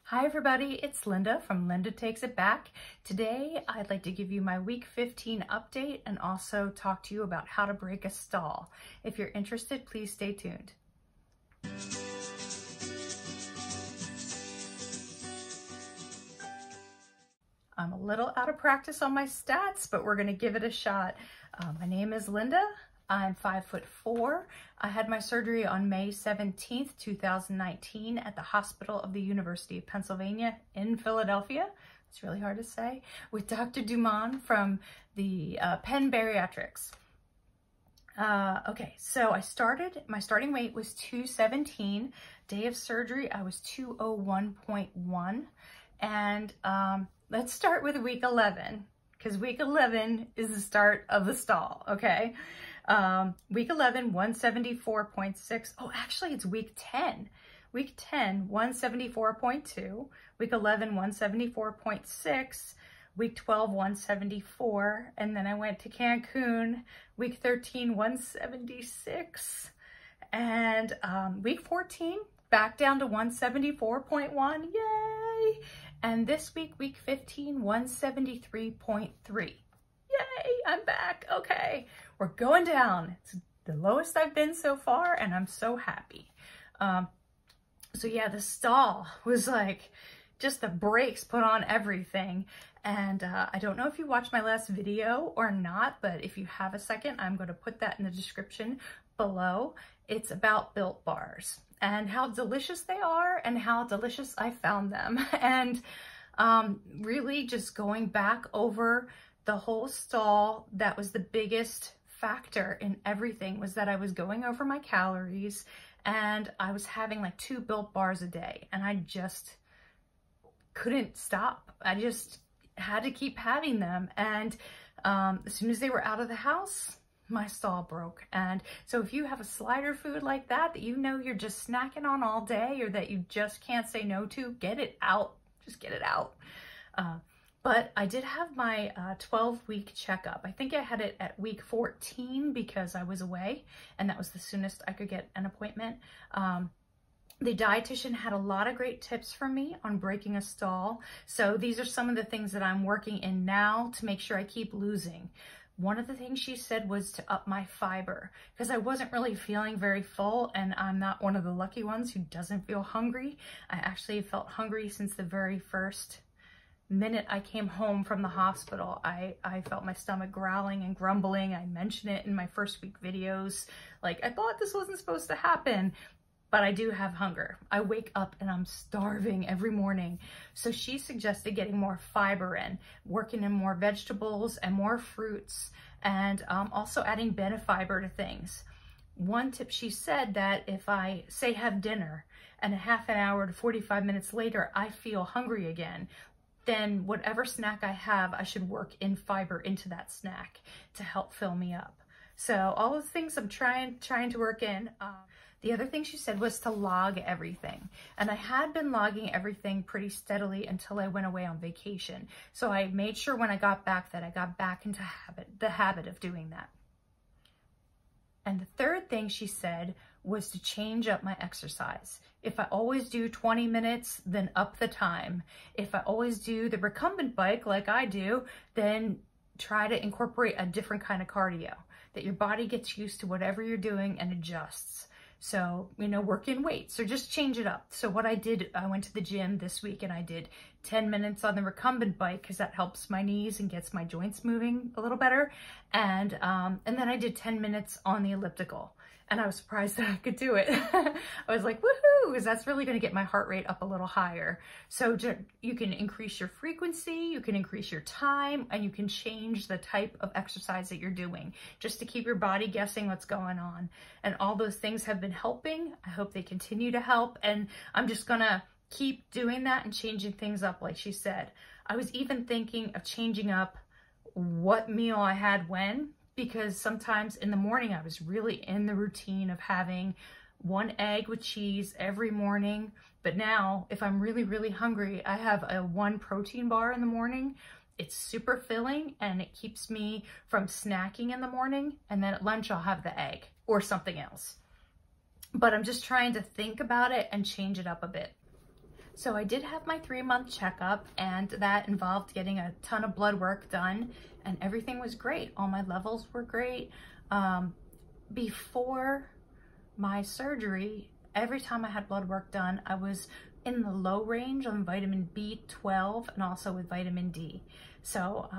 Hi everybody, it's Linda from Linda Takes It Back. Today I'd like to give you my week 15 update and also talk to you about how to break a stall. If you're interested, please stay tuned. I'm a little out of practice on my stats, but we're gonna give it a shot. My name is Linda. I'm 5'4". I had my surgery on May 17th, 2019 at the Hospital of the University of Pennsylvania in Philadelphia. It's really hard to say, with Dr. Dumon from the Penn Bariatrics. Okay, so my starting weight was 217. Day of surgery, I was 201.1. And let's start with week 11, because week 11 is the start of the stall, okay? Week 11, 174.6. Oh, actually it's week 10. Week 10, 174.2. Week 11, 174.6. Week 12, 174. And then I went to Cancun. Week 13, 176. And week 14, back down to 174.1. Yay! And this week, week 15, 173.3. Yay, I'm back. Okay, we're going down. It's the lowest I've been so far, and I'm so happy. So yeah, the stall was like just the brakes put on everything. And I don't know if you watched my last video or not, but if you have a second, I'm going to put that in the description below. It's about Built Bars and how delicious they are and how delicious I found them. And really just going back over the whole stall, that was the biggest factor in everything, was that I was going over my calories and I was having like 2 Built Bars a day and I just couldn't stop. I just had to keep having them. And as soon as they were out of the house, my stall broke. And so if you have a slider food like that you know you're just snacking on all day, or that you just can't say no to, get it out. Just get it out. But I did have my 12-week checkup. I think I had it at week 14 because I was away, and that was the soonest I could get an appointment. The dietitian had a lot of great tips for me on breaking a stall. So these are some of the things that I'm working in now to make sure I keep losing. One of the things she said was to up my fiber, because I wasn't really feeling very full, and I'm not one of the lucky ones who doesn't feel hungry. I actually felt hungry since the very first minute I came home from the hospital. I felt my stomach growling and grumbling. I mentioned it in my first week videos. Like, I thought this wasn't supposed to happen, but I do have hunger. I wake up and I'm starving every morning. So she suggested getting more fiber in, working in more vegetables and more fruits, and also adding benefiber to things. One tip, she said that if I, say, have dinner and a half an hour to 45 minutes later, I feel hungry again, then whatever snack I have, I should work in fiber into that snack to help fill me up. So all those things I'm trying to work in. The other thing she said was to log everything. And I had been logging everything pretty steadily until I went away on vacation. So I made sure when I got back that I got back into the habit of doing that. And the third thing she said was to change up my exercise. If I always do 20 minutes, then up the time. If I always do the recumbent bike like I do, then try to incorporate a different kind of cardio, that your body gets used to whatever you're doing and adjusts. So, you know, work in weights or just change it up. So what I did, I went to the gym this week and I did 10 minutes on the recumbent bike because that helps my knees and gets my joints moving a little better. And then I did 10 minutes on the elliptical. And I was surprised that I could do it. I was like, woohoo, because that's really going to get my heart rate up a little higher. So you can increase your frequency, you can increase your time, and you can change the type of exercise that you're doing just to keep your body guessing what's going on. And all those things have been helping. I hope they continue to help. And I'm just going to keep doing that and changing things up, like she said. I was even thinking of changing up what meal I had when, because sometimes in the morning I was really in the routine of having 1 egg with cheese every morning. But now if I'm really, really hungry, I have a 1 protein bar in the morning. It's super filling and it keeps me from snacking in the morning. And then at lunch, I'll have the egg or something else. But I'm just trying to think about it and change it up a bit. So I did have my 3-month checkup, and that involved getting a ton of blood work done, and everything was great. All my levels were great. Before my surgery, every time I had blood work done, I was in the low range on vitamin B12 and also with vitamin D. So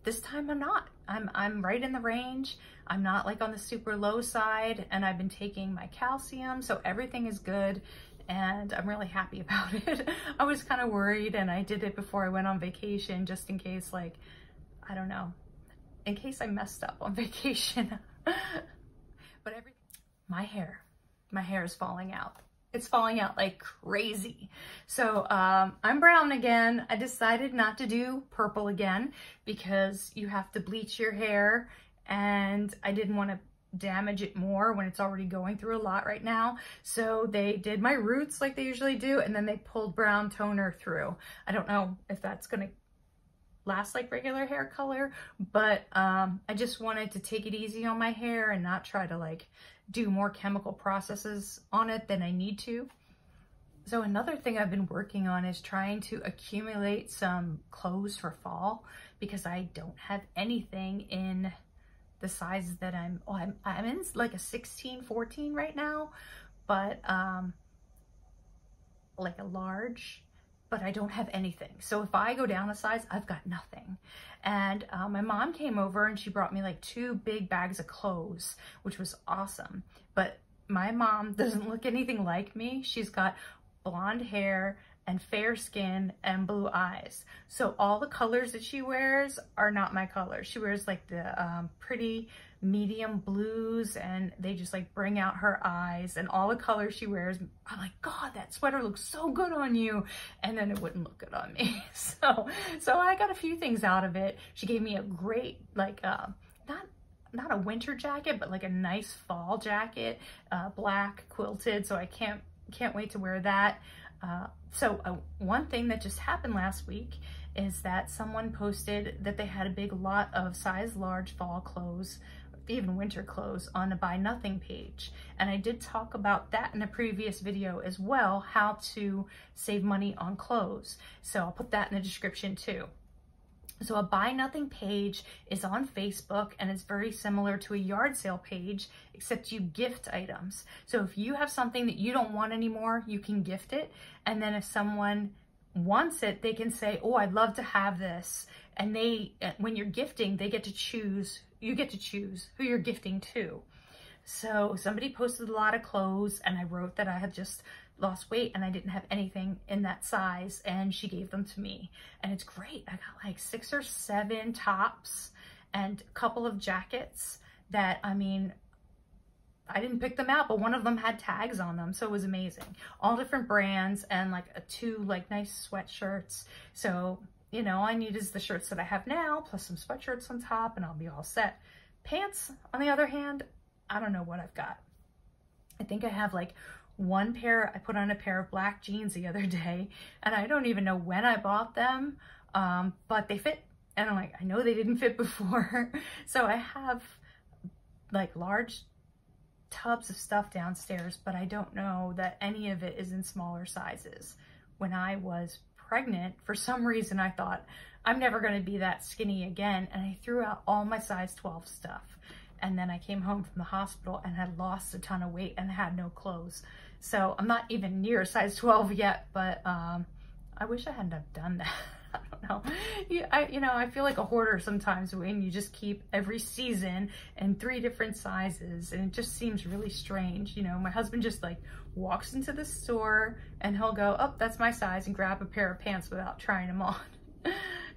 this time I'm not. I'm right in the range. I'm not like on the super low side, and I've been taking my calcium, so everything is good, and I'm really happy about it. I was kind of worried, and I did it before I went on vacation just in case, like, I don't know, in case I messed up on vacation. But my hair is falling out. It's falling out like crazy. So I'm brown again. I decided not to do purple again because you have to bleach your hair, and I didn't want to damage it more when it's already going through a lot right now. So they did my roots like they usually do, and then they pulled brown toner through. I don't know if that's gonna last like regular hair color, but I just wanted to take it easy on my hair and not try to like do more chemical processes on it than I need to. So another thing I've been working on is trying to accumulate some clothes for fall, because I don't have anything in the sizes that I'm in like a 16, 14 right now, but like a large, but I don't have anything. So if I go down a size, I've got nothing. And my mom came over and she brought me like 2 big bags of clothes, which was awesome. But my mom doesn't look anything like me. She's got blonde hair and fair skin and blue eyes. So all the colors that she wears are not my colors. She wears like the pretty medium blues, and they just like bring out her eyes, and all the colors she wears, I'm like, God, that sweater looks so good on you. And then it wouldn't look good on me. So I got a few things out of it. She gave me a great, like, not a winter jacket, but like a nice fall jacket, black quilted. So I can't wait to wear that. One thing that just happened last week is that someone posted that they had a big lot of size large fall clothes, even winter clothes, on the Buy Nothing page. And I did talk about that in a previous video as well, how to save money on clothes. So I'll put that in the description too. So a Buy Nothing page is on Facebook, and it's very similar to a yard sale page, except you gift items. So if you have something that you don't want anymore, you can gift it. And then if someone wants it, they can say, oh, I'd love to have this. And when you're gifting, you get to choose who you're gifting to. So somebody posted a lot of clothes, and I wrote that I had just lost weight and I didn't have anything in that size, and she gave them to me. And it's great. I got like 6 or 7 tops and a couple of jackets that, I mean, I didn't pick them out, but one of them had tags on them, so it was amazing. All different brands, and like 2 like nice sweatshirts. So, you know, all I need is the shirts that I have now, plus some sweatshirts on top, and I'll be all set. Pants, on the other hand, I don't know what I've got. I think I have like one pair. I put on a pair of black jeans the other day, and I don't even know when I bought them, but they fit. And I'm like, I know they didn't fit before. So I have like large tubs of stuff downstairs, but I don't know that any of it is in smaller sizes. When I was pregnant, for some reason I thought, I'm never going to be that skinny again, and I threw out all my size 12 stuff. And then I came home from the hospital and had lost a ton of weight and had no clothes. So I'm not even near size 12 yet, but I wish I hadn't have done that. I don't know. I feel like a hoarder sometimes when you just keep every season in 3 different sizes, and it just seems really strange. You know, my husband just like walks into the store and he'll go, oh, that's my size, and grab a pair of pants without trying them on.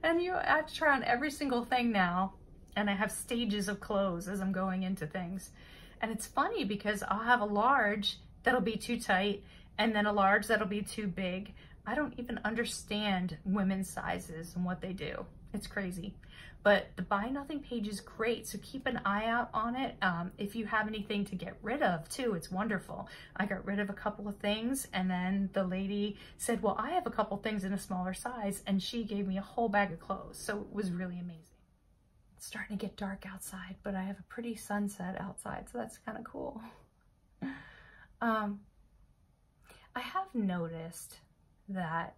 And I have to try on every single thing now. And I have stages of clothes as I'm going into things. And it's funny because I'll have a large that'll be too tight, and then a large that'll be too big. I don't even understand women's sizes and what they do. It's crazy. But the Buy Nothing page is great, so keep an eye out on it. If you have anything to get rid of too, it's wonderful. I got rid of a couple of things, and then the lady said, well, I have a couple things in a smaller size, and she gave me a whole bag of clothes. So it was really amazing. It's starting to get dark outside, but I have a pretty sunset outside, so that's kind of cool. I have noticed that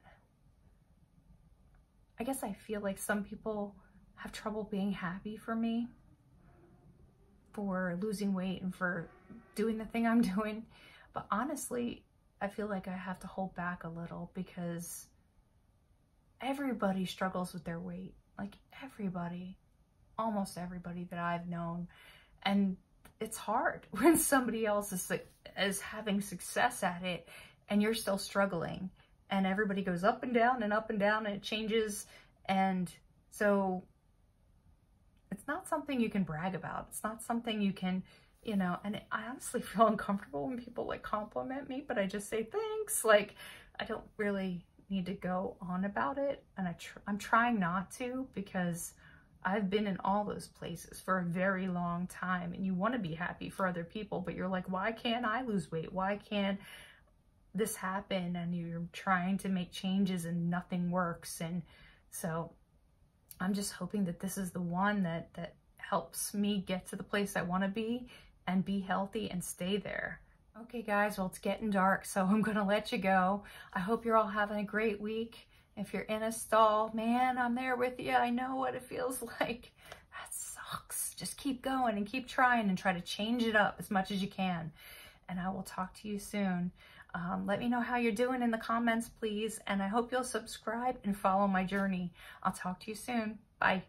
I guess I feel like some people have trouble being happy for me, for losing weight and for doing the thing I'm doing. But honestly, I feel like I have to hold back a little because everybody struggles with their weight. Like everybody, almost everybody that I've known. And it's hard when somebody else is having success at it and you're still struggling. And everybody goes up and down and up and down and it changes. And so it's not something you can brag about. It's not something you can, you know, and I honestly feel uncomfortable when people like compliment me, but I just say thanks. Like, I don't really need to go on about it. And I'm trying not to, because I've been in all those places for a very long time, and you want to be happy for other people, but you're like, why can't I lose weight? Why can't this happen? And you're trying to make changes and nothing works. And so I'm just hoping that this is the one that helps me get to the place I want to be and be healthy and stay there. Okay guys, well, it's getting dark, so I'm gonna let you go. I hope you're all having a great week. If you're in a stall, man, I'm there with you. I know what it feels like. That sucks. Just keep going and keep trying and try to change it up as much as you can. And I will talk to you soon. Let me know how you're doing in the comments, please. And I hope you'll subscribe and follow my journey. I'll talk to you soon. Bye.